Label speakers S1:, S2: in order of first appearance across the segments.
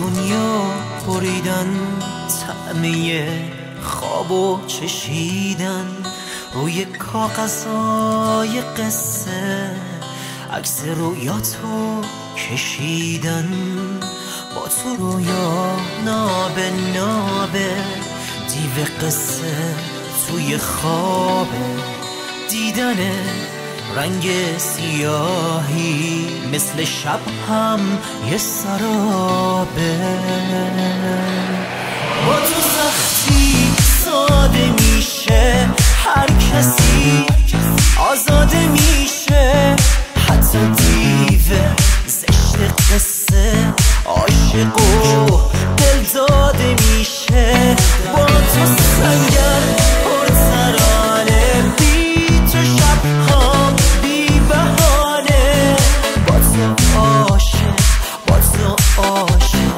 S1: دنیا بریدن، طعمه خوابو چشیدن، روی کاغذهای قصه عکس رویاتو کشیدن، با تو رویا نابه نابه، دیو قصه توی خوابه، دیدن رنگ سیاهی مثل شب هم یه سرابه، با تو سختی ساده میشه، هر کسی آزاده میشه، حتی دیو زشت قصه عاشق و دل داده میشه، با تو سنگر پر ترانه، بی تو شب هم بی بهانه، با تو عاشق، با تو عاشق،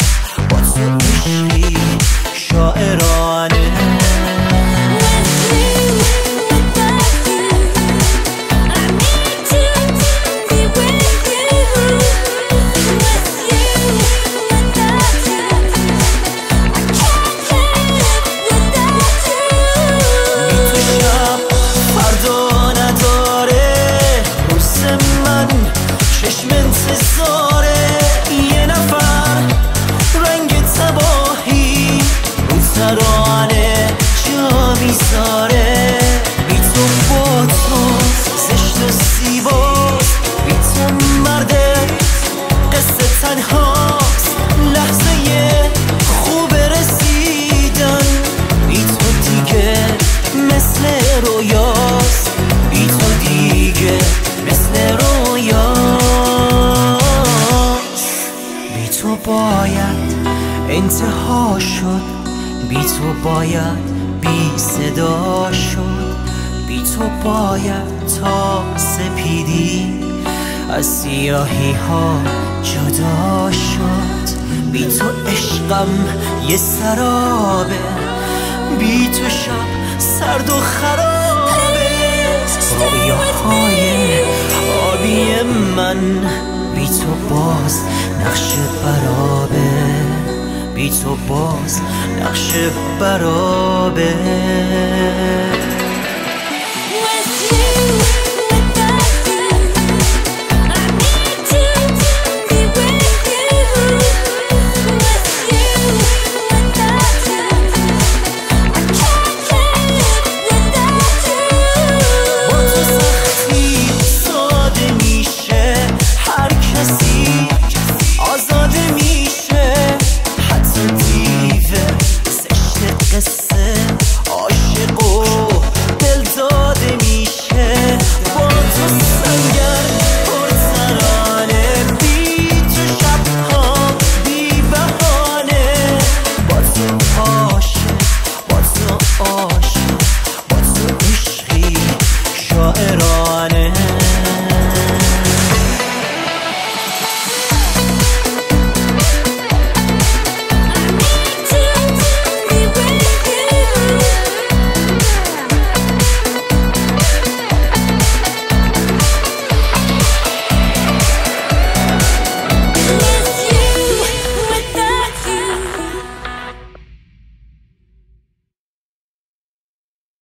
S1: با تو عشقی شاعرانه. بی تو با تو زشت و زیباست، بی تو مرده قصه تنهاست، لحظه خوب رسیدن، بی تو دیگه مثل رویاست، بی تو دیگه مثل رویاست، بی تو باید انتها شد، بی تو باید بی صدا شد، بی تو باید تا سپیدی از سیاهی ها جدا شد، بی تو عشقم یه سرابه، بی تو شب سرد و خرابه، رویاهای آبی من بی تو باز نقش برابه، بی تو باز نقش برابه.